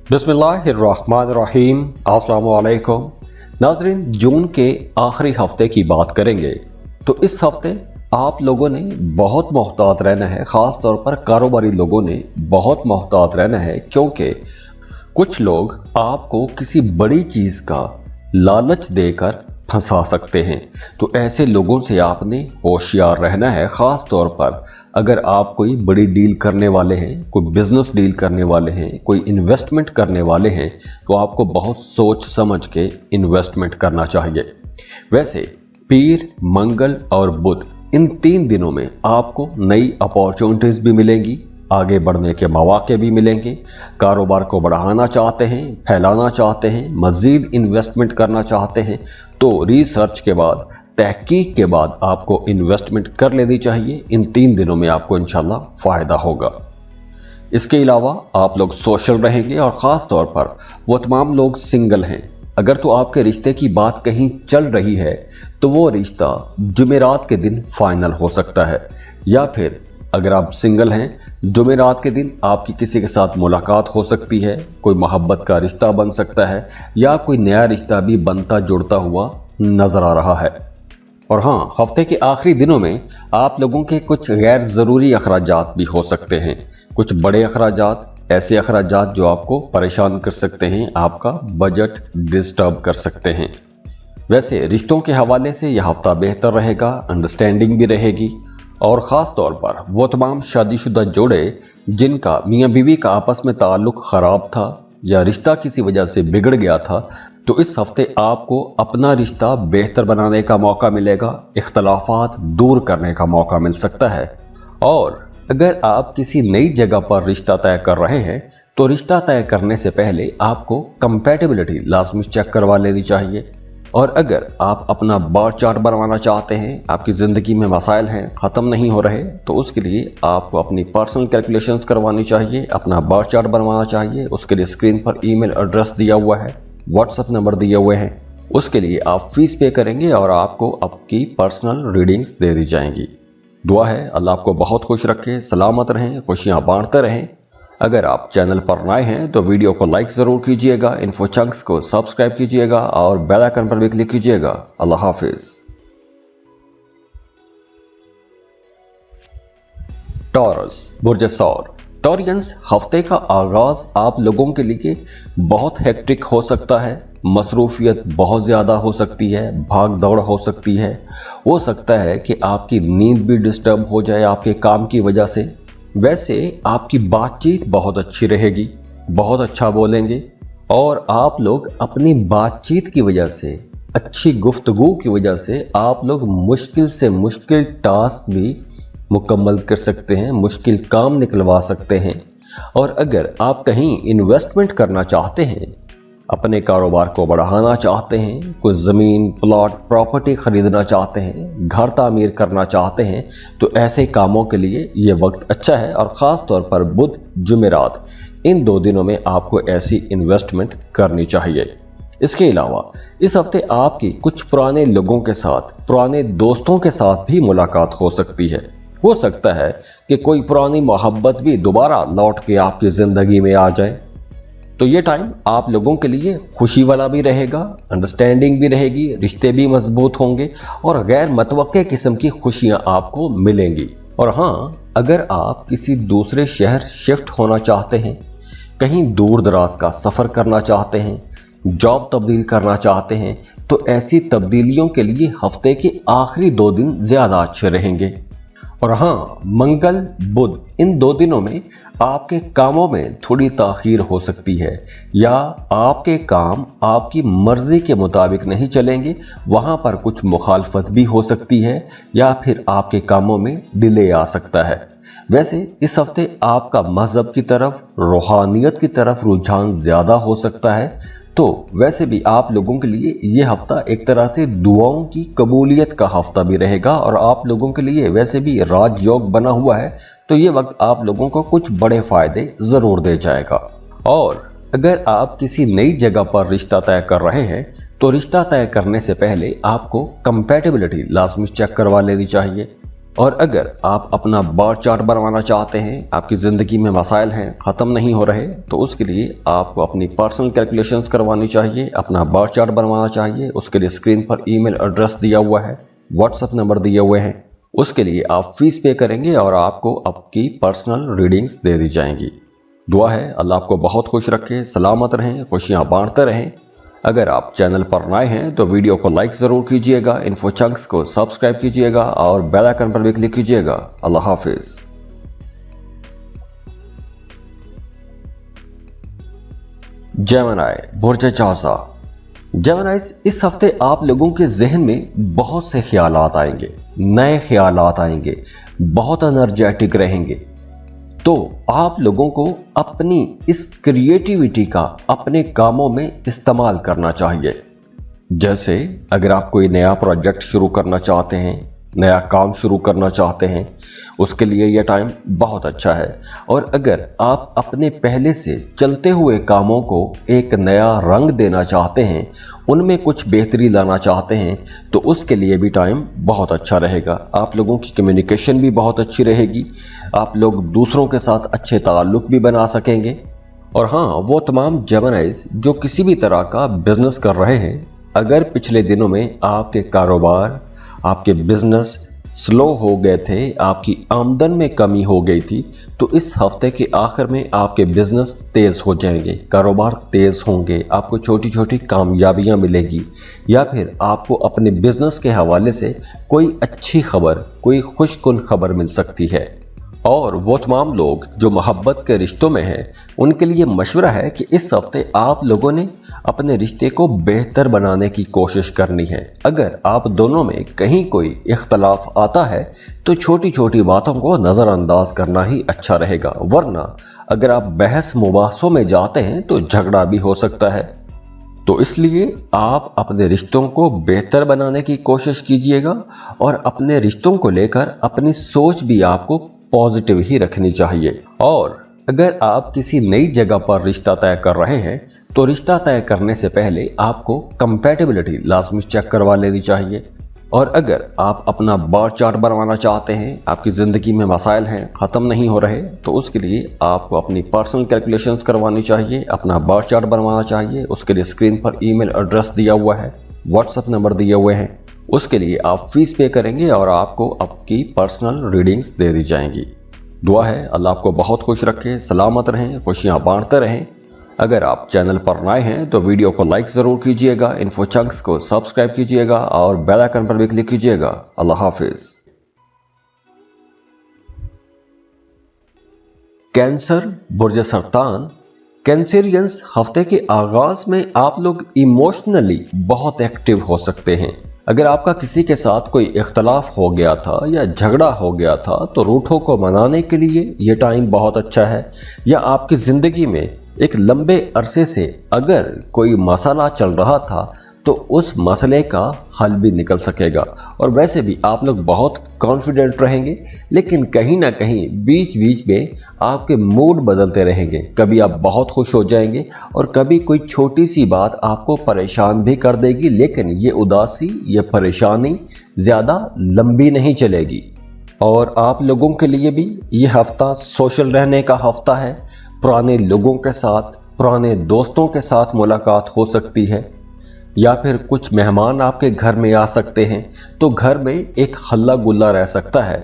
बिस्मिल्लाहिर्रहमानिर्रहीम। अस्सलाम वालेकुम नाज़रीन, जून के आखिरी हफ्ते की बात करेंगे। तो इस हफ्ते आप लोगों ने बहुत मोहतात रहना है, ख़ास तौर पर कारोबारी लोगों ने बहुत मोहतात रहना है, क्योंकि कुछ लोग आपको किसी बड़ी चीज़ का लालच देकर फंसा सकते हैं। तो ऐसे लोगों से आपने होशियार रहना है, ख़ास तौर पर अगर आप कोई बड़ी डील करने वाले हैं, कोई बिजनेस डील करने वाले हैं, कोई इन्वेस्टमेंट करने वाले हैं, तो आपको बहुत सोच समझ के इन्वेस्टमेंट करना चाहिए। वैसे पीर, मंगल और बुध इन 3 दिनों में आपको नई अपॉर्चुनिटीज़ भी मिलेंगी, आगे बढ़ने के मौके भी मिलेंगे। कारोबार को बढ़ाना चाहते हैं, फैलाना चाहते हैं, मज़ीद इन्वेस्टमेंट करना चाहते हैं, तो रिसर्च के बाद, तहकीक के बाद आपको इन्वेस्टमेंट कर लेनी चाहिए। इन 3 दिनों में आपको इंशाल्लाह फ़ायदा होगा। इसके अलावा आप लोग सोशल रहेंगे, और ख़ास तौर पर वो तमाम लोग सिंगल हैं। अगर तो आपके रिश्ते की बात कहीं चल रही है तो वो रिश्ता जुमेरात के दिन फाइनल हो सकता है, या फिर अगर आप सिंगल हैं, जुमेरात के दिन आपकी किसी के साथ मुलाकात हो सकती है, कोई मोहब्बत का रिश्ता बन सकता है, या कोई नया रिश्ता भी बनता जुड़ता हुआ नज़र आ रहा है। और हाँ, हफ्ते के आखिरी दिनों में आप लोगों के कुछ गैर ज़रूरी अखराजात भी हो सकते हैं। कुछ बड़े अखराजात, ऐसे अखराजात जो आपको परेशान कर सकते हैं, आपका बजट डिस्टर्ब कर सकते हैं। वैसे रिश्तों के हवाले से यह हफ्ता बेहतर रहेगा, अंडरस्टैंडिंग भी रहेगी, और ख़ास तौर पर वो तमाम शादीशुदा जोड़े जिनका मियाँ बीवी का आपस में ताल्लुक़ ख़राब था या रिश्ता किसी वजह से बिगड़ गया था, तो इस हफ्ते आपको अपना रिश्ता बेहतर बनाने का मौका मिलेगा, इख्तलाफात दूर करने का मौका मिल सकता है। और अगर आप किसी नई जगह पर रिश्ता तय कर रहे हैं, तो रिश्ता तय करने से पहले आपको कंपैटिबिलिटी लाजमी चेक करवा लेनी चाहिए। और अगर आप अपना बार चार्ट बनवाना चाहते हैं, आपकी ज़िंदगी में मसाइल हैं, ख़त्म नहीं हो रहे, तो उसके लिए आपको अपनी पर्सनल कैलकुलेशंस करवानी चाहिए, अपना बार चार्ट बनवाना चाहिए। उसके लिए स्क्रीन पर ईमेल एड्रेस दिया हुआ है, व्हाट्सएप नंबर दिए हुए हैं, उसके लिए आप फीस पे करेंगे और आपको आपकी पर्सनल रीडिंग्स दे दी जाएंगी। दुआ है अल्लाह आपको बहुत खुश रखे, सलामत रहें, खुशियाँ बांटते रहें। अगर आप चैनल पर नए हैं तो वीडियो को लाइक ज़रूर कीजिएगा, इन्फो चंक्स को सब्सक्राइब कीजिएगा और बेल आइकन पर भी क्लिक कीजिएगा। अल्लाह हाफिज़। टॉरस, बुर्ज सौर। टॉरियंस, हफ्ते का आगाज आप लोगों के लिए बहुत हेक्टिक हो सकता है, मसरूफियत बहुत ज़्यादा हो सकती है, भाग दौड़ हो सकती है। हो सकता है कि आपकी नींद भी डिस्टर्ब हो जाए आपके काम की वजह से। वैसे आपकी बातचीत बहुत अच्छी रहेगी, बहुत अच्छा बोलेंगे, और आप लोग अपनी बातचीत की वजह से, अच्छी गुफ्तगू की वजह से आप लोग मुश्किल से मुश्किल टास्क भी मुकम्मल कर सकते हैं, मुश्किल काम निकलवा सकते हैं। और अगर आप कहीं इन्वेस्टमेंट करना चाहते हैं, अपने कारोबार को बढ़ाना चाहते हैं, कोई ज़मीन, प्लॉट, प्रॉपर्टी ख़रीदना चाहते हैं, घर तामीर करना चाहते हैं, तो ऐसे कामों के लिए ये वक्त अच्छा है। और ख़ास तौर पर बुध, जुमेरात इन 2 दिनों में आपको ऐसी इन्वेस्टमेंट करनी चाहिए। इसके अलावा इस हफ्ते आपकी कुछ पुराने लोगों के साथ, पुराने दोस्तों के साथ भी मुलाकात हो सकती है। हो सकता है कि कोई पुरानी मोहब्बत भी दोबारा लौट के आपकी ज़िंदगी में आ जाए। तो ये टाइम आप लोगों के लिए खुशी वाला भी रहेगा, अंडरस्टैंडिंग भी रहेगी, रिश्ते भी मजबूत होंगे, और गैर मतवक्के किस्म की खुशियां आपको मिलेंगी। और हाँ, अगर आप किसी दूसरे शहर शिफ्ट होना चाहते हैं, कहीं दूर दराज का सफ़र करना चाहते हैं, जॉब तब्दील करना चाहते हैं, तो ऐसी तब्दीलियों के लिए हफ्ते के आखिरी 2 दिन ज़्यादा अच्छे रहेंगे। और हाँ, मंगल, बुध इन 2 दिनों में आपके कामों में थोड़ी ताख़ीर हो सकती है, या आपके काम आपकी मर्ज़ी के मुताबिक नहीं चलेंगे, वहाँ पर कुछ मुखालफत भी हो सकती है, या फिर आपके कामों में डिले आ सकता है। वैसे इस हफ्ते आपका मज़हब की तरफ, रूहानियत की तरफ रुझान ज़्यादा हो सकता है। तो वैसे भी आप लोगों के लिए ये हफ्ता एक तरह से दुआओं की कबूलियत का हफ्ता भी रहेगा, और आप लोगों के लिए वैसे भी राजयोग बना हुआ है, तो ये वक्त आप लोगों को कुछ बड़े फ़ायदे ज़रूर दे जाएगा। और अगर आप किसी नई जगह पर रिश्ता तय कर रहे हैं, तो रिश्ता तय करने से पहले आपको कंपैटिबिलिटी लाजमी चेक करवा लेनी चाहिए। और अगर आप अपना बार चार्ट बनवाना चाहते हैं, आपकी ज़िंदगी में मसाइल हैं, ख़त्म नहीं हो रहे, तो उसके लिए आपको अपनी पर्सनल कैलकुलेशंस करवानी चाहिए, अपना बार चार्ट बनवाना चाहिए। उसके लिए स्क्रीन पर ईमेल एड्रेस दिया हुआ है, व्हाट्सएप नंबर दिए हुए हैं। उसके लिए आप फीस पे करेंगे और आपको आपकी पर्सनल रीडिंग्स दे दी जाएंगी। दुआ है अल्लाह आपको बहुत खुश रखे, सलामत रहें, खुशियाँ बांटते रहें। अगर आप चैनल पर नए हैं तो वीडियो को लाइक ज़रूर कीजिएगा, इन्फो चंक्स को सब्सक्राइब कीजिएगा और बेल आइकन पर भी क्लिक कीजिएगा। अल्लाह हाफिज़। जेमिनी बुर्ज चौसा। जेमिनीज़, इस हफ्ते आप लोगों के जहन में बहुत से ख्यालात आएंगे, नए ख्यालात आएंगे, बहुत एनर्जेटिक रहेंगे। तो आप लोगों को अपनी इस क्रिएटिविटी का अपने कामों में इस्तेमाल करना चाहिए। जैसे अगर आप कोई नया प्रोजेक्ट शुरू करना चाहते हैं, नया काम शुरू करना चाहते हैं, उसके लिए यह टाइम बहुत अच्छा है। और अगर आप अपने पहले से चलते हुए कामों को एक नया रंग देना चाहते हैं, उनमें कुछ बेहतरी लाना चाहते हैं, तो उसके लिए भी टाइम बहुत अच्छा रहेगा। आप लोगों की कम्युनिकेशन भी बहुत अच्छी रहेगी, आप लोग दूसरों के साथ अच्छे ताल्लुक भी बना सकेंगे। और हाँ, वो तमाम जेमिनीज़ जो किसी भी तरह का बिजनेस कर रहे हैं, अगर पिछले दिनों में आपके कारोबार, आपके बिजनेस स्लो हो गए थे, आपकी आमदन में कमी हो गई थी, तो इस हफ्ते के आखिर में आपके बिजनेस तेज हो जाएंगे, कारोबार तेज होंगे, आपको छोटी छोटी कामयाबियां मिलेगी, या फिर आपको अपने बिजनेस के हवाले से कोई अच्छी खबर, कोई खुशकुन खबर मिल सकती है। और वो तमाम लोग जो मोहब्बत के रिश्तों में हैं, उनके लिए मशवरा है कि इस हफ्ते आप लोगों ने अपने रिश्ते को बेहतर बनाने की कोशिश करनी है। अगर आप दोनों में कहीं कोई इख्तलाफ आता है तो छोटी छोटी बातों को नज़रअंदाज करना ही अच्छा रहेगा, वरना अगर आप बहस मुबाहसों में जाते हैं तो झगड़ा भी हो सकता है। तो इसलिए आप अपने रिश्तों को बेहतर बनाने की कोशिश कीजिएगा और अपने रिश्तों को लेकर अपनी सोच भी आपको पॉजिटिव ही रखनी चाहिए। और अगर आप किसी नई जगह पर रिश्ता तय कर रहे हैं तो रिश्ता तय करने से पहले आपको कंपैटिबिलिटी लाजमी चेक करवा लेनी चाहिए। और अगर आप अपना बार चार्ट बनवाना चाहते हैं, आपकी ज़िंदगी में मसाइल हैं, ख़त्म नहीं हो रहे, तो उसके लिए आपको अपनी पर्सनल कैलकुलेशंस करवानी चाहिए, अपना बार चार्ट बनवाना चाहिए। उसके लिए स्क्रीन पर ईमेल एड्रेस दिया हुआ है, व्हाट्सएप नंबर दिए हुए हैं। उसके लिए आप फीस पे करेंगे और आपको आपकी पर्सनल रीडिंग्स दे दी जाएंगी। दुआ है अल्लाह आपको बहुत खुश रखे, सलामत रहें, खुशियाँ बांटते रहें। अगर आप चैनल पर नए हैं तो वीडियो को लाइक ज़रूर कीजिएगा, इन्फो चंक्स को सब्सक्राइब कीजिएगा और बेल आइकन पर भी क्लिक कीजिएगा। अल्लाह हाफिज़। कैंसर बुर्ज सरतान। कैंसेरियंस, हफ्ते के आगाज में आप लोग इमोशनली बहुत एक्टिव हो सकते हैं। अगर आपका किसी के साथ कोई इख्तलाफ हो गया था या झगड़ा हो गया था तो रूठों को मनाने के लिए ये टाइम बहुत अच्छा है। या आपकी ज़िंदगी में एक लंबे अरसे से अगर कोई मसला चल रहा था तो उस मसले का हल भी निकल सकेगा। और वैसे भी आप लोग बहुत कॉन्फिडेंट रहेंगे, लेकिन कहीं ना कहीं बीच बीच में आपके मूड बदलते रहेंगे। कभी आप बहुत खुश हो जाएंगे और कभी कोई छोटी सी बात आपको परेशान भी कर देगी, लेकिन ये उदासी, ये परेशानी ज़्यादा लंबी नहीं चलेगी। और आप लोगों के लिए भी ये हफ्ता सोशल रहने का हफ्ता है। पुराने लोगों के साथ, पुराने दोस्तों के साथ मुलाकात हो सकती है, या फिर कुछ मेहमान आपके घर में आ सकते हैं, तो घर में एक हल्ला गुल्ला रह सकता है।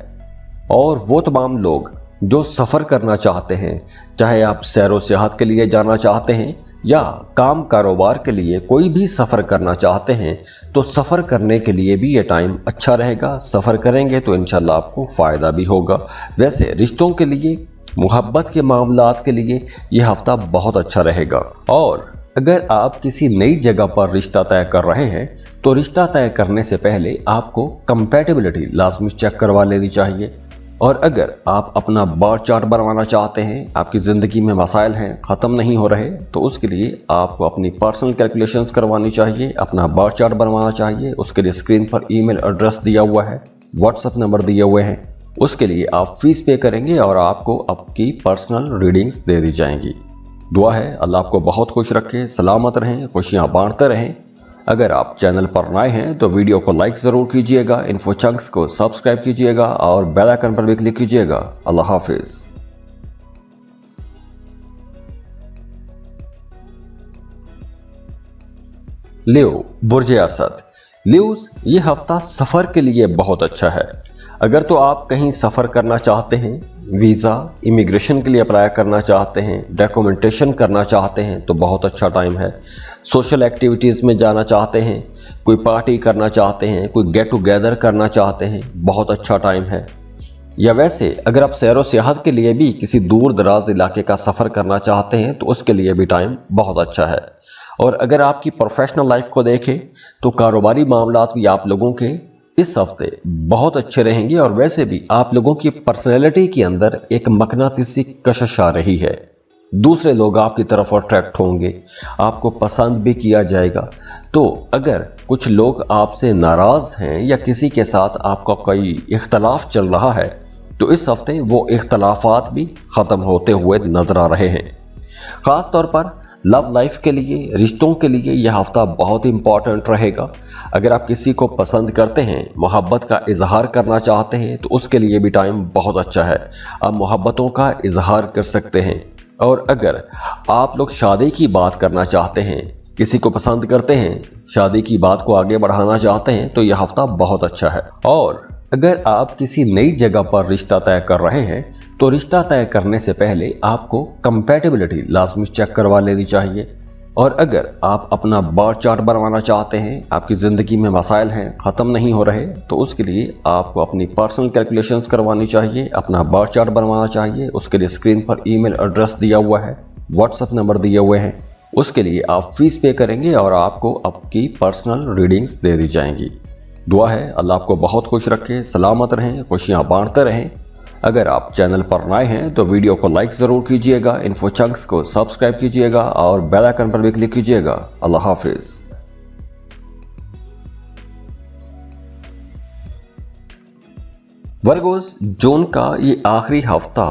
और वो तमाम लोग जो सफ़र करना चाहते हैं, चाहे आप सैरो सियाहत के लिए जाना चाहते हैं या काम कारोबार के लिए कोई भी सफ़र करना चाहते हैं, तो सफ़र करने के लिए भी ये टाइम अच्छा रहेगा। सफ़र करेंगे तो इंशाल्लाह आपको फ़ायदा भी होगा। वैसे रिश्तों के लिए, मोहब्बत के मामलात के लिए यह हफ्ता बहुत अच्छा रहेगा। और अगर आप किसी नई जगह पर रिश्ता तय कर रहे हैं तो रिश्ता तय करने से पहले आपको कंपैटिबिलिटी लाजमी चेक करवा लेनी चाहिए। और अगर आप अपना बार चार्ट बनवाना चाहते हैं, आपकी ज़िंदगी में मसाइल हैं, ख़त्म नहीं हो रहे, तो उसके लिए आपको अपनी पर्सनल कैलकुलेशंस करवानी चाहिए, अपना बार चार्ट बनवाना चाहिए। उसके लिए स्क्रीन पर ईमेल एड्रेस दिया हुआ है, व्हाट्सएप नंबर दिए हुए हैं। उसके लिए आप फीस पे करेंगे और आपको आपकी पर्सनल रीडिंग्स दे दी जाएंगी। दुआ है अल्लाह आपको बहुत खुश रखे, सलामत रहें, खुशियाँ बांटते रहें। अगर आप चैनल पर नए हैं तो वीडियो को लाइक ज़रूर कीजिएगा, इन्फो चंक्स को सब्सक्राइब कीजिएगा और बेल आइकन पर भी क्लिक कीजिएगा। अल्लाह हाफिज़। लियो बुर्ज असद। लियोस, ये हफ्ता सफ़र के लिए बहुत अच्छा है। अगर तो आप कहीं सफ़र करना चाहते हैं, वीज़ा इमिग्रेशन के लिए अप्लाई करना चाहते हैं, डॉक्यूमेंटेशन करना चाहते हैं तो बहुत अच्छा टाइम है। सोशल एक्टिविटीज़ में जाना चाहते हैं, कोई पार्टी करना चाहते हैं, कोई गेट टुगेदर करना चाहते हैं, बहुत अच्छा टाइम है। या वैसे अगर आप सैर व सियाहत के लिए भी किसी दूर दराज इलाके का सफ़र करना चाहते हैं तो उसके लिए भी टाइम बहुत अच्छा है। और अगर आपकी प्रोफेशनल लाइफ को देखें तो कारोबारी मामलात भी आप लोगों के इस हफ्ते बहुत अच्छे रहेंगे। और वैसे भी आप लोगों की पर्सनैलिटी के अंदर एक मकनातीसी कशिश आ रही है। दूसरे लोग आपकी तरफ अट्रैक्ट होंगे, आपको पसंद भी किया जाएगा। तो अगर कुछ लोग आपसे नाराज़ हैं या किसी के साथ आपका कोई इख्तलाफ चल रहा है तो इस हफ्ते वो इख्तलाफात भी ख़त्म होते हुए नजर आ रहे हैं। ख़ास तौर पर लव लाइफ के लिए, रिश्तों के लिए यह हफ्ता बहुत इंपॉर्टेंट रहेगा। अगर आप किसी को पसंद करते हैं, मोहब्बत का इजहार करना चाहते हैं तो उसके लिए भी टाइम बहुत अच्छा है। आप मोहब्बतों का इजहार कर सकते हैं। और अगर आप लोग शादी की बात करना चाहते हैं, किसी को पसंद करते हैं, शादी की बात को आगे बढ़ाना चाहते हैं तो यह हफ्ता बहुत अच्छा है। और अगर आप किसी नई जगह पर रिश्ता तय कर रहे हैं तो रिश्ता तय करने से पहले आपको कंपैटिबिलिटी लाजमी चेक करवा लेनी चाहिए। और अगर आप अपना बर्थ चार्ट बनवाना चाहते हैं, आपकी ज़िंदगी में मसाइल हैं, ख़त्म नहीं हो रहे, तो उसके लिए आपको अपनी पर्सनल कैलकुलेशंस करवानी चाहिए, अपना बर्थ चार्ट बनवाना चाहिए। उसके लिए स्क्रीन पर ईमेल एड्रेस दिया हुआ है, व्हाट्सएप नंबर दिए हुए हैं। उसके लिए आप फीस पे करेंगे और आपको आपकी पर्सनल रीडिंग्स दे दी जाएंगी। दुआ है अल्लाह आपको बहुत खुश रखे, सलामत रहें, खुशियाँ बांटते रहें। अगर आप चैनल पर नए हैं तो वीडियो को लाइक ज़रूर कीजिएगा, इन्फो चंक्स को सब्सक्राइब कीजिएगा और बेल आइकन पर भी क्लिक कीजिएगा। अल्लाह हाफिज़। वर्गोस, जून का ये आखिरी हफ्ता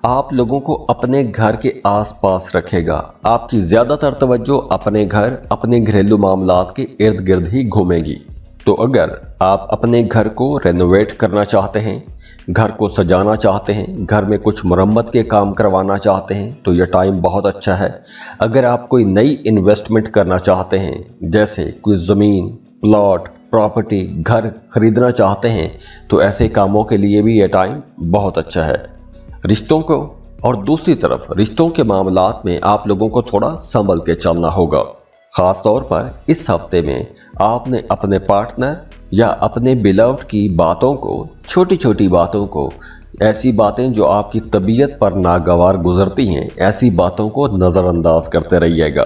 आप लोगों को अपने घर के आसपास रखेगा। आपकी ज़्यादातर तवज्जो अपने घर, अपने घरेलू मामलात के इर्द गिर्द ही घूमेगी। तो अगर आप अपने घर को रेनोवेट करना चाहते हैं, घर को सजाना चाहते हैं, घर में कुछ मरम्मत के काम करवाना चाहते हैं तो यह टाइम बहुत अच्छा है। अगर आप कोई नई इन्वेस्टमेंट करना चाहते हैं, जैसे कोई ज़मीन, प्लॉट, प्रॉपर्टी, घर खरीदना चाहते हैं तो ऐसे कामों के लिए भी यह टाइम बहुत अच्छा है। रिश्तों को और दूसरी तरफ रिश्तों के मामलात में आप लोगों को थोड़ा संभल के चलना होगा। ख़ास तौर पर इस हफ्ते में आपने अपने पार्टनर या अपने बिलव्ड की बातों को, छोटी छोटी बातों को, ऐसी बातें जो आपकी तबीयत पर नागवार गुजरती हैं, ऐसी बातों को नज़रअंदाज करते रहिएगा।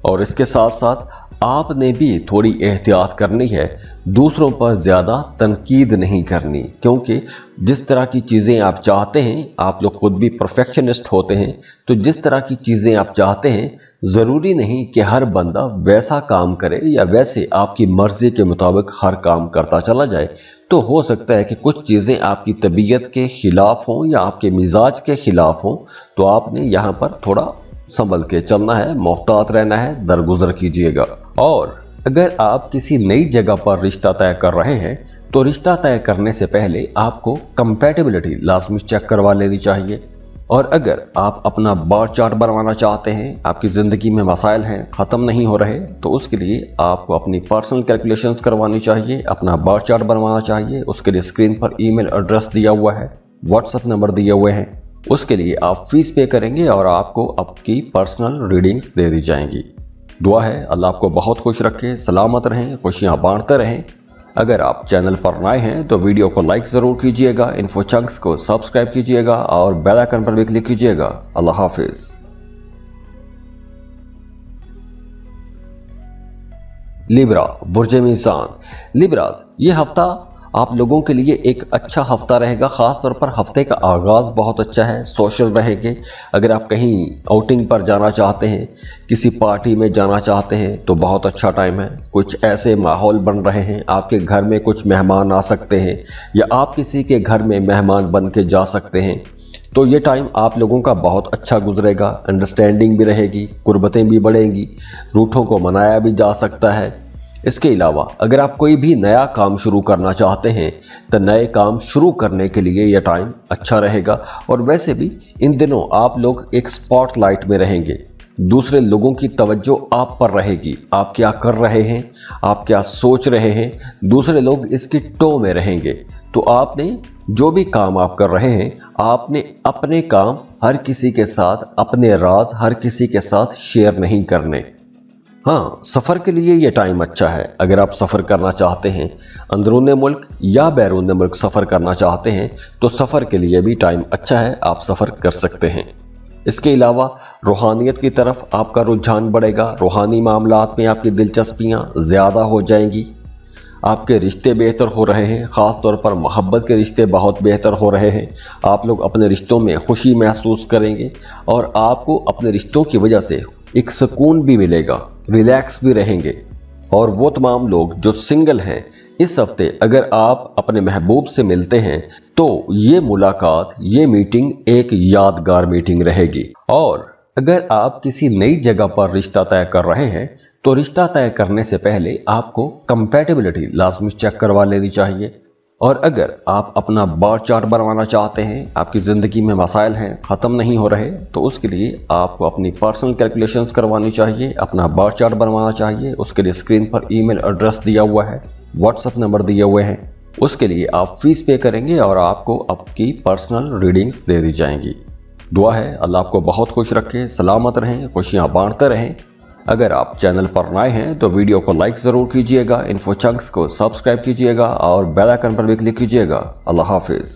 और इसके साथ साथ आपने भी थोड़ी एहतियात करनी है, दूसरों पर ज़्यादा तनकीद नहीं करनी, क्योंकि जिस तरह की चीज़ें आप चाहते हैं, आप लोग खुद भी परफेक्शनिस्ट होते हैं, तो जिस तरह की चीज़ें आप चाहते हैं ज़रूरी नहीं कि हर बंदा वैसा काम करे या वैसे आपकी मर्ज़ी के मुताबिक हर काम करता चला जाए। तो हो सकता है कि कुछ चीज़ें आपकी तबीयत के ख़िलाफ़ हों या आपके मिजाज के ख़िलाफ़ हों, तो आपने यहाँ पर थोड़ा संभल के चलना है, मोहतात रहना है, दरगुजर कीजिएगा। और अगर आप किसी नई जगह पर रिश्ता तय कर रहे हैं तो रिश्ता तय करने से पहले आपको कंपैटिबिलिटी लाजमी चेक करवा लेनी चाहिए। और अगर आप अपना बर्थ चार्ट बनवाना चाहते हैं, आपकी ज़िंदगी में मसाइल हैं, ख़त्म नहीं हो रहे, तो उसके लिए आपको अपनी पर्सनल कैलकुलेशंस करवानी चाहिए, अपना बर्थ चार्ट बनवाना चाहिए। उसके लिए स्क्रीन पर ईमेल एड्रेस दिया हुआ है, व्हाट्सएप नंबर दिए हुए हैं। उसके लिए आप फीस पे करेंगे और आपको आपकी पर्सनल रीडिंग्स दे दी जाएंगी। दुआ है अल्लाह आपको बहुत खुश रखे, सलामत रहें, खुशियाँ बांटते रहें। अगर आप चैनल पर नए हैं तो वीडियो को लाइक ज़रूर कीजिएगा, इन्फो चंक्स को सब्सक्राइब कीजिएगा और बेल आइकन पर भी क्लिक कीजिएगा। अल्लाह हाफिज़। लिब्रा, बुर्ज मीज़ान। लिब्राज, ये हफ्ता आप लोगों के लिए एक अच्छा हफ्ता रहेगा। ख़ास तौर पर हफ्ते का आगाज़ बहुत अच्छा है, सोशल रहेंगे। अगर आप कहीं आउटिंग पर जाना चाहते हैं, किसी पार्टी में जाना चाहते हैं तो बहुत अच्छा टाइम है। कुछ ऐसे माहौल बन रहे हैं, आपके घर में कुछ मेहमान आ सकते हैं या आप किसी के घर में मेहमान बन के जा सकते हैं। तो ये टाइम आप लोगों का बहुत अच्छा गुजरेगा, अंडरस्टैंडिंग भी रहेगी, कुर्बतें भी बढ़ेंगी, रूठों को मनाया भी जा सकता है। इसके अलावा अगर आप कोई भी नया काम शुरू करना चाहते हैं तो नए काम शुरू करने के लिए यह टाइम अच्छा रहेगा। और वैसे भी इन दिनों आप लोग एक स्पॉटलाइट में रहेंगे, दूसरे लोगों की तवज्जो आप पर रहेगी। आप क्या कर रहे हैं, आप क्या सोच रहे हैं, दूसरे लोग इसकी टो में रहेंगे। तो आपने जो भी काम आप कर रहे हैं, आपने अपने काम हर किसी के साथ, अपने राज हर किसी के साथ शेयर नहीं करने। हाँ, सफ़र के लिए ये टाइम अच्छा है। अगर आप सफ़र करना चाहते हैं, अंदरूनी मुल्क या बैरून मुल्क सफ़र करना चाहते हैं, तो सफ़र के लिए भी टाइम अच्छा है, आप सफ़र कर सकते हैं। इसके अलावा रूहानियत की तरफ आपका रुझान बढ़ेगा, रूहानी मामलात में आपकी दिलचस्पियाँ ज़्यादा हो जाएंगी। आपके रिश्ते बेहतर हो रहे हैं, ख़ास तौर पर मोहब्बत के रिश्ते बहुत बेहतर हो रहे हैं। आप लोग अपने रिश्तों में खुशी महसूस करेंगे और आपको अपने रिश्तों की वजह से एक सुकून भी मिलेगा, रिलैक्स भी रहेंगे। और वो तमाम लोग जो सिंगल हैं, इस हफ्ते अगर आप अपने महबूब से मिलते हैं तो ये मुलाकात, ये मीटिंग एक यादगार मीटिंग रहेगी। और अगर आप किसी नई जगह पर रिश्ता तय कर रहे हैं तो रिश्ता तय करने से पहले आपको कंपैटिबिलिटी लाजमी चेक करवा लेनी चाहिए। और अगर आप अपना बार चार्ट बनवाना चाहते हैं, आपकी ज़िंदगी में मसाइल हैं, ख़त्म नहीं हो रहे, तो उसके लिए आपको अपनी पर्सनल कैलकुलेशंस करवानी चाहिए, अपना बार चार्ट बनवाना चाहिए। उसके लिए स्क्रीन पर ईमेल एड्रेस दिया हुआ है, व्हाट्सएप नंबर दिए हुए हैं। उसके लिए आप फीस पे करेंगे और आपको आपकी पर्सनल रीडिंग्स दे दी जाएंगी। दुआ है अल्लाह आपको बहुत खुश रखे, सलामत रहें, खुशियाँ बांटते रहें। अगर आप चैनल पर नए हैं तो वीडियो को लाइक ज़रूर कीजिएगा, इन्फो चंक्स को सब्सक्राइब कीजिएगा और बेल आइकन पर भी क्लिक कीजिएगा। अल्लाह हाफिज़।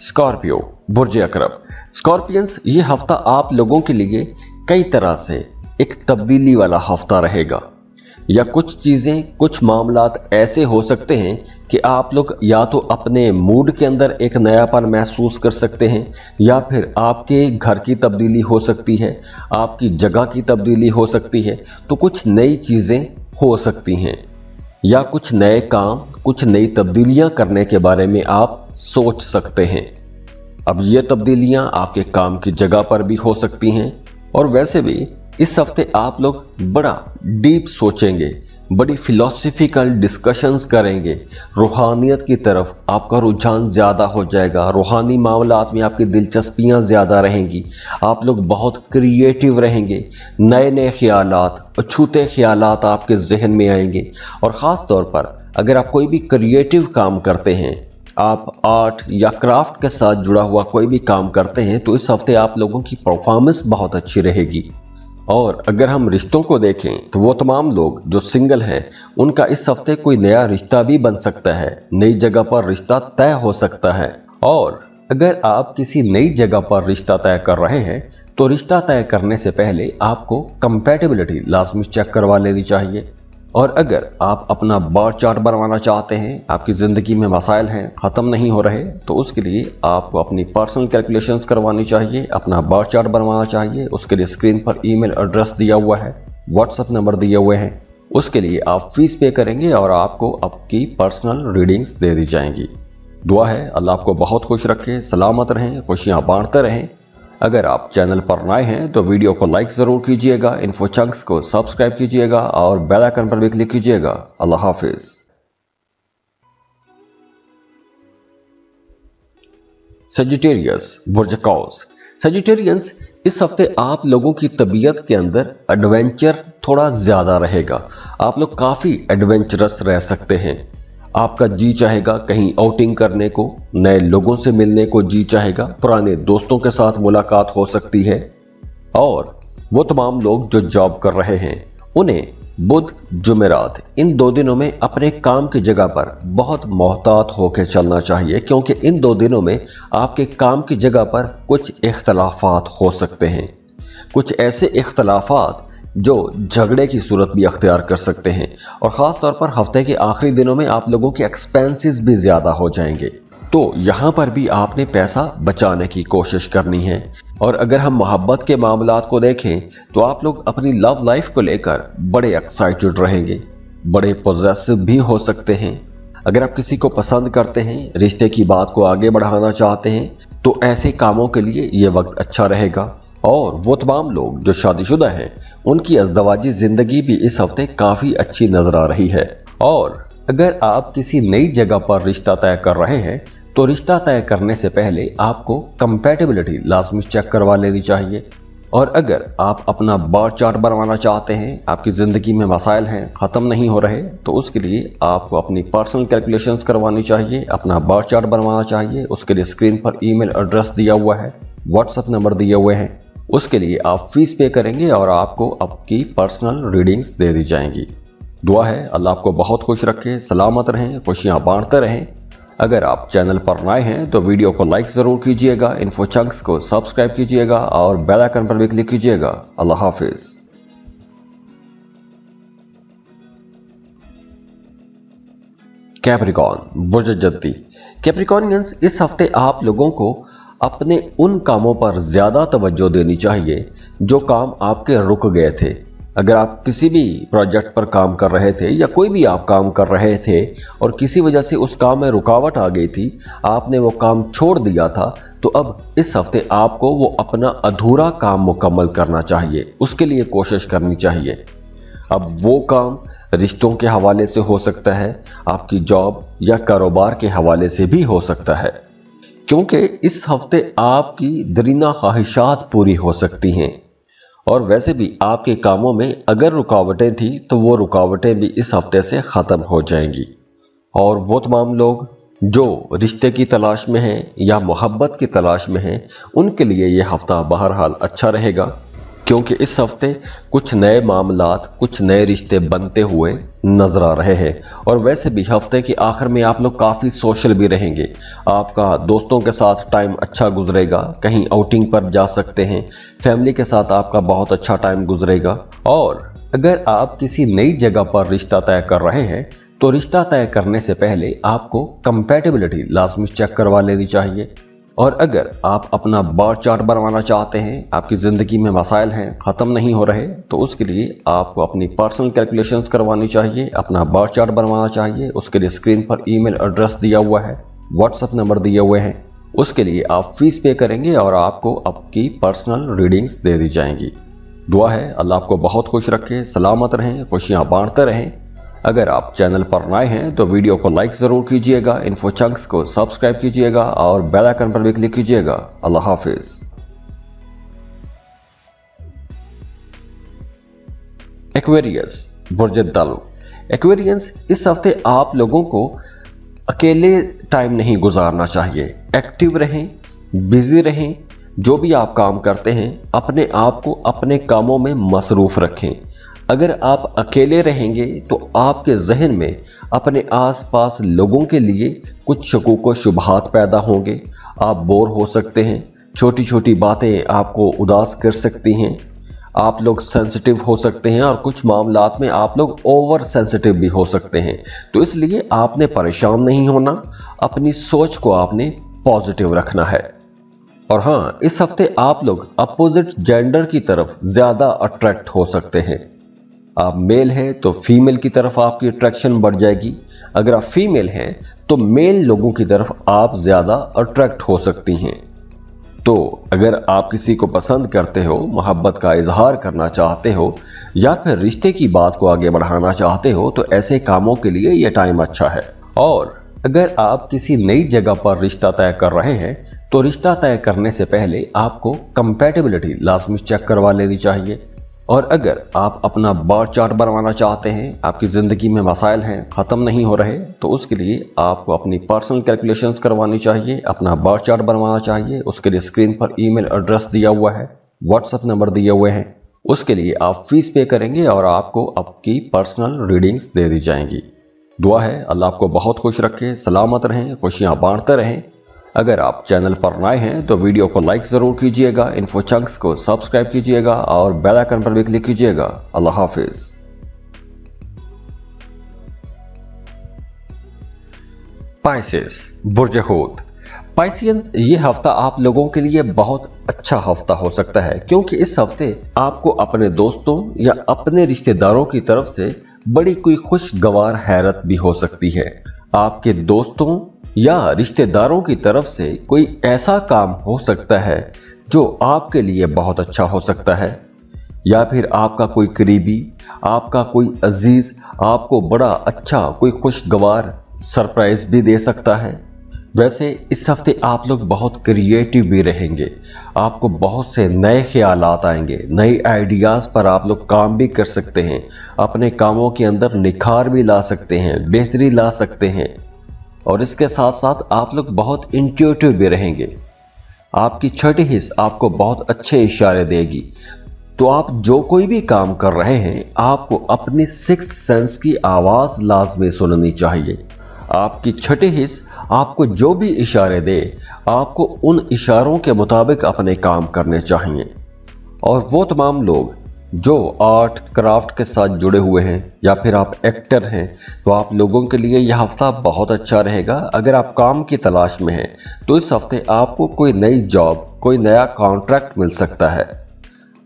स्कॉर्पियो, बुर्ज अकरब। स्कॉर्पियंस, ये हफ्ता आप लोगों के लिए कई तरह से एक तब्दीली वाला हफ्ता रहेगा। या कुछ चीज़ें, कुछ मामलात ऐसे हो सकते हैं कि आप लोग या तो अपने मूड के अंदर एक नयापन महसूस कर सकते हैं, या फिर आपके घर की तब्दीली हो सकती है, आपकी जगह की तब्दीली हो सकती है। तो कुछ नई चीज़ें हो सकती हैं या कुछ नए काम, कुछ नई तब्दीलियां करने के बारे में आप सोच सकते हैं। अब ये तब्दीलियां आपके काम की जगह पर भी हो सकती हैं। और वैसे भी इस हफ्ते आप लोग बड़ा डीप सोचेंगे, बड़ी फिलोसफिकल डिस्कशंस करेंगे, रूहानियत की तरफ आपका रुझान ज़्यादा हो जाएगा, रूहानी मामलात में आपकी दिलचस्पियां ज़्यादा रहेंगी, आप लोग बहुत क्रिएटिव रहेंगे, नए नए ख्यालात, अछूते ख्यालात आपके जहन में आएंगे। और ख़ास तौर पर अगर आप कोई भी क्रिएटिव काम करते हैं, आप आर्ट या क्राफ्ट के साथ जुड़ा हुआ कोई भी काम करते हैं, तो इस हफ्ते आप लोगों की परफॉर्मेंस बहुत अच्छी रहेगी। और अगर हम रिश्तों को देखें तो वो तमाम लोग जो सिंगल हैं, उनका इस हफ्ते कोई नया रिश्ता भी बन सकता है, नई जगह पर रिश्ता तय हो सकता है। और अगर आप किसी नई जगह पर रिश्ता तय कर रहे हैं तो रिश्ता तय करने से पहले आपको कंपैटिबिलिटी लाजमी चेक करवा लेनी चाहिए। और अगर आप अपना बार चार्ट बनवाना चाहते हैं, आपकी ज़िंदगी में मसाइल हैं, ख़त्म नहीं हो रहे, तो उसके लिए आपको अपनी पर्सनल कैलकुलेशंस करवानी चाहिए, अपना बार चार्ट बनवाना चाहिए। उसके लिए स्क्रीन पर ईमेल एड्रेस दिया हुआ है, व्हाट्सएप नंबर दिए हुए हैं। उसके लिए आप फीस पे करेंगे और आपको आपकी पर्सनल रीडिंग्स दे दी जाएंगी। दुआ है अल्लाह आपको बहुत खुश रखे, सलामत रहें, खुशियाँ बांटते रहें। अगर आप चैनल पर नए हैं तो वीडियो को लाइक ज़रूर कीजिएगा, इन्फो चंक्स को सब्सक्राइब कीजिएगा और बेल आइकन पर भी क्लिक कीजिएगा। अल्लाह हाफिज़। सजिटेरियस, बुर्ज कौस। सजिटेरियंस, इस हफ्ते आप लोगों की तबीयत के अंदर एडवेंचर थोड़ा ज़्यादा रहेगा। आप लोग काफ़ी एडवेंचरस रह सकते हैं। आपका जी चाहेगा कहीं आउटिंग करने को, नए लोगों से मिलने को जी चाहेगा, पुराने दोस्तों के साथ मुलाकात हो सकती है। और वो तमाम लोग जो जॉब कर रहे हैं, उन्हें बुध, जुमेरात, इन 2 दिनों में अपने काम की जगह पर बहुत मोहतात होकर चलना चाहिए, क्योंकि इन 2 दिनों में आपके काम की जगह पर कुछ इख्तलाफात हो सकते हैं। कुछ ऐसे इख्तलाफात जो झगड़े की सूरत भी अख्तियार कर सकते हैं। और ख़ास तौर पर हफ्ते के आखिरी दिनों में आप लोगों के एक्सपेंसेस भी ज़्यादा हो जाएंगे। तो यहाँ पर भी आपने पैसा बचाने की कोशिश करनी है। और अगर हम मोहब्बत के मामलात को देखें तो आप लोग अपनी लव लाइफ को लेकर बड़े एक्साइटेड रहेंगे, बड़े पॉजिटिव भी हो सकते हैं। अगर आप किसी को पसंद करते हैं, रिश्ते की बात को आगे बढ़ाना चाहते हैं, तो ऐसे कामों के लिए ये वक्त अच्छा रहेगा। और वो तमाम लोग जो शादीशुदा हैं उनकी अज़दवाजी जिंदगी भी इस हफ्ते काफी अच्छी नजर आ रही है। और अगर आप किसी नई जगह पर रिश्ता तय कर रहे हैं तो रिश्ता तय करने से पहले आपको कंपैटिबिलिटी लाजमी चेक करवा लेनी चाहिए। और अगर आप अपना बार चार्ट बनवाना चाहते हैं, आपकी ज़िंदगी में मसाइल हैं, ख़त्म नहीं हो रहे, तो उसके लिए आपको अपनी पर्सनल कैलकुलेशंस करवानी चाहिए, अपना बार चार्ट बनवाना चाहिए। उसके लिए स्क्रीन पर ईमेल एड्रेस दिया हुआ है, व्हाट्सएप नंबर दिए हुए हैं। उसके लिए आप फीस पे करेंगे और आपको आपकी पर्सनल रीडिंग्स दे दी जाएंगी। दुआ है अल्लाह आपको बहुत खुश रखे, सलामत रहें, खुशियाँ बांटते रहें। अगर आप चैनल पर नए हैं तो वीडियो को लाइक ज़रूर कीजिएगा, इन्फो चंक्स को सब्सक्राइब कीजिएगा और बेल आइकन पर भी क्लिक कीजिएगा। अल्लाह हाफिज़। कैप्रिकॉर्न बुर्ज जद्दी। कैप्रिकॉर्नियंस, इस हफ्ते आप लोगों को अपने उन कामों पर ज़्यादा तवज्जो देनी चाहिए जो काम आपके रुक गए थे। अगर आप किसी भी प्रोजेक्ट पर काम कर रहे थे या कोई भी आप काम कर रहे थे और किसी वजह से उस काम में रुकावट आ गई थी, आपने वो काम छोड़ दिया था, तो अब इस हफ्ते आपको वो अपना अधूरा काम मुकम्मल करना चाहिए, उसके लिए कोशिश करनी चाहिए। अब वो काम रिश्तों के हवाले से हो सकता है, आपकी जॉब या कारोबार के हवाले से भी हो सकता है, क्योंकि इस हफ्ते आपकी दरीना ख्वाहिशात पूरी हो सकती हैं। और वैसे भी आपके कामों में अगर रुकावटें थी तो वो रुकावटें भी इस हफ्ते से ख़त्म हो जाएंगी। और वो तमाम लोग जो रिश्ते की तलाश में हैं या मोहब्बत की तलाश में हैं, उनके लिए ये हफ्ता बहरहाल अच्छा रहेगा, क्योंकि इस हफ्ते कुछ नए मामलात, कुछ नए रिश्ते बनते हुए नजर आ रहे हैं। और वैसे भी हफ्ते के आखिर में आप लोग काफ़ी सोशल भी रहेंगे, आपका दोस्तों के साथ टाइम अच्छा गुजरेगा, कहीं आउटिंग पर जा सकते हैं, फैमिली के साथ आपका बहुत अच्छा टाइम गुजरेगा। और अगर आप किसी नई जगह पर रिश्ता तय कर रहे हैं तो रिश्ता तय करने से पहले आपको कंपैटिबिलिटी लाजमी चेक करवा लेनी चाहिए। और अगर आप अपना बार चार्ट बनवाना चाहते हैं, आपकी ज़िंदगी में मसाइल हैं, ख़त्म नहीं हो रहे, तो उसके लिए आपको अपनी पर्सनल कैलकुलेशंस करवानी चाहिए, अपना बार चार्ट बनवाना चाहिए। उसके लिए स्क्रीन पर ईमेल एड्रेस दिया हुआ है, व्हाट्सएप नंबर दिए हुए हैं। उसके लिए आप फीस पे करेंगे और आपको आपकी पर्सनल रीडिंग्स दे दी जाएंगी। दुआ है अल्लाह आपको बहुत खुश रखे, सलामत रहें, खुशियाँ बांटते रहें। अगर आप चैनल पर नए हैं तो वीडियो को लाइक ज़रूर कीजिएगा, इन्फो चंक्स को सब्सक्राइब कीजिएगा और बेल आइकन पर भी क्लिक कीजिएगा। अल्लाह हाफिज़। एक्वेरियस बुर्ज दल। एक्वेरियंस, इस हफ्ते आप लोगों को अकेले टाइम नहीं गुजारना चाहिए। एक्टिव रहें, बिजी रहें, जो भी आप काम करते हैं अपने आप को अपने कामों में मसरूफ़ रखें। अगर आप अकेले रहेंगे तो आपके जहन में अपने आसपास लोगों के लिए कुछ शकूक व शुबहात पैदा होंगे, आप बोर हो सकते हैं, छोटी छोटी बातें आपको उदास कर सकती हैं, आप लोग सेंसिटिव हो सकते हैं और कुछ मामलात में आप लोग ओवर सेंसिटिव भी हो सकते हैं। तो इसलिए आपने परेशान नहीं होना, अपनी सोच को आपने पॉजिटिव रखना है। और हाँ, इस हफ्ते आप लोग अपोजिट जेंडर की तरफ ज़्यादा अट्रैक्ट हो सकते हैं। आप मेल हैं तो फीमेल की तरफ आपकी अट्रैक्शन बढ़ जाएगी, अगर आप फीमेल हैं तो मेल लोगों की तरफ आप ज़्यादा अट्रैक्ट हो सकती हैं। तो अगर आप किसी को पसंद करते हो, मोहब्बत का इजहार करना चाहते हो या फिर रिश्ते की बात को आगे बढ़ाना चाहते हो, तो ऐसे कामों के लिए यह टाइम अच्छा है। और अगर आप किसी नई जगह पर रिश्ता तय कर रहे हैं तो रिश्ता तय करने से पहले आपको कंपैटिबिलिटी लाजमी चेक करवा लेनी चाहिए। और अगर आप अपना बार चार्ट बनवाना चाहते हैं, आपकी ज़िंदगी में मसाइल हैं, ख़त्म नहीं हो रहे, तो उसके लिए आपको अपनी पर्सनल कैलकुलेशंस करवानी चाहिए, अपना बार चार्ट बनवाना चाहिए। उसके लिए स्क्रीन पर ईमेल एड्रेस दिया हुआ है, व्हाट्सएप नंबर दिए हुए हैं। उसके लिए आप फीस पे करेंगे और आपको आपकी पर्सनल रीडिंग्स दे दी जाएंगी। दुआ है अल्लाह आपको बहुत खुश रखे, सलामत रहें, खुशियाँ बांटते रहें। अगर आप चैनल पर नए हैं तो वीडियो को लाइक ज़रूर कीजिएगा, इन्फो चंक्स को सब्सक्राइब कीजिएगा और बेल आइकन पर भी क्लिक कीजिएगा। अल्लाह हाफिज़। पाइसेस बुर्ज हूत। पाइसियंस, ये हफ्ता आप लोगों के लिए बहुत अच्छा हफ्ता हो सकता है, क्योंकि इस हफ्ते आपको अपने दोस्तों या अपने रिश्तेदारों की तरफ से बड़ी कोई खुशगवार हैरत भी हो सकती है। आपके दोस्तों या रिश्तेदारों की तरफ से कोई ऐसा काम हो सकता है जो आपके लिए बहुत अच्छा हो सकता है, या फिर आपका कोई करीबी, आपका कोई अजीज आपको बड़ा अच्छा कोई खुशगवार सरप्राइज भी दे सकता है। वैसे इस हफ्ते आप लोग बहुत क्रिएटिव भी रहेंगे, आपको बहुत से नए ख्यालात आएंगे, नए आइडियाज़ पर आप लोग काम भी कर सकते हैं, अपने कामों के अंदर निखार भी ला सकते हैं, बेहतरी ला सकते हैं। और इसके साथ साथ आप लोग बहुत इंट्यूटिव भी रहेंगे, आपकी छठी हिस्स आपको बहुत अच्छे इशारे देगी। तो आप जो कोई भी काम कर रहे हैं, आपको अपनी सिक्स्थ सेंस की आवाज़ लाजमी सुननी चाहिए। आपकी छठी हिस्स आपको जो भी इशारे दे, आपको उन इशारों के मुताबिक अपने काम करने चाहिए। और वो तमाम लोग जो आर्ट क्राफ्ट के साथ जुड़े हुए हैं या फिर आप एक्टर हैं, तो आप लोगों के लिए यह हफ्ता बहुत अच्छा रहेगा। अगर आप काम की तलाश में हैं तो इस हफ्ते आपको कोई नई जॉब, कोई नया कॉन्ट्रैक्ट मिल सकता है।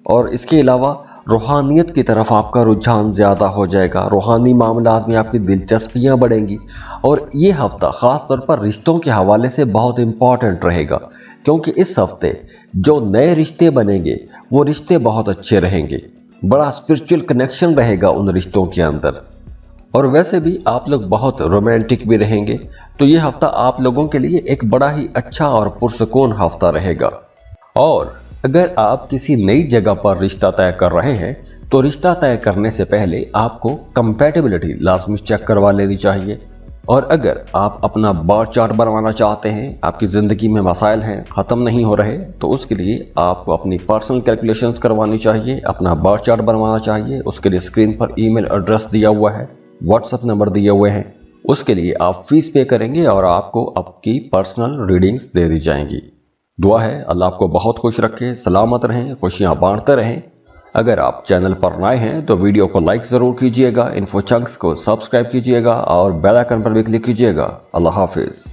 और इसके अलावा रूहानियत की तरफ आपका रुझान ज़्यादा हो जाएगा, रूहानी मामलात में आपकी दिलचस्पियां बढ़ेंगी। और ये हफ्ता ख़ास तौर पर रिश्तों के हवाले से बहुत इम्पॉर्टेंट रहेगा, क्योंकि इस हफ्ते जो नए रिश्ते बनेंगे वो रिश्ते बहुत अच्छे रहेंगे, बड़ा स्पिरिचुअल कनेक्शन रहेगा उन रिश्तों के अंदर। और वैसे भी आप लोग बहुत रोमांटिक भी रहेंगे, तो ये हफ्ता आप लोगों के लिए एक बड़ा ही अच्छा और पुरसुकून हफ्ता रहेगा। और अगर आप किसी नई जगह पर रिश्ता तय कर रहे हैं तो रिश्ता तय करने से पहले आपको कंपैटिबिलिटी लाजमी चेक करवा लेनी चाहिए। और अगर आप अपना बर्थ चार्ट बनवाना चाहते हैं, आपकी ज़िंदगी में मसाइल हैं, ख़त्म नहीं हो रहे, तो उसके लिए आपको अपनी पर्सनल कैलकुलेशंस करवानी चाहिए, अपना बर्थ चार्ट बनवाना चाहिए। उसके लिए स्क्रीन पर ईमेल एड्रेस दिया हुआ है, व्हाट्सएप नंबर दिए हुए हैं, उसके लिए आप फीस पे करेंगे और आपको आपकी पर्सनल रीडिंग्स दे दी जाएंगी। दुआ है अल्लाह आपको बहुत खुश रखे, सलामत रहें, खुशियां बांटते रहें। अगर आप चैनल पर नए हैं तो वीडियो को लाइक ज़रूर कीजिएगा, इन्फो चंक्स को सब्सक्राइब कीजिएगा और बेल आइकन पर भी क्लिक कीजिएगा। अल्लाह हाफिज़।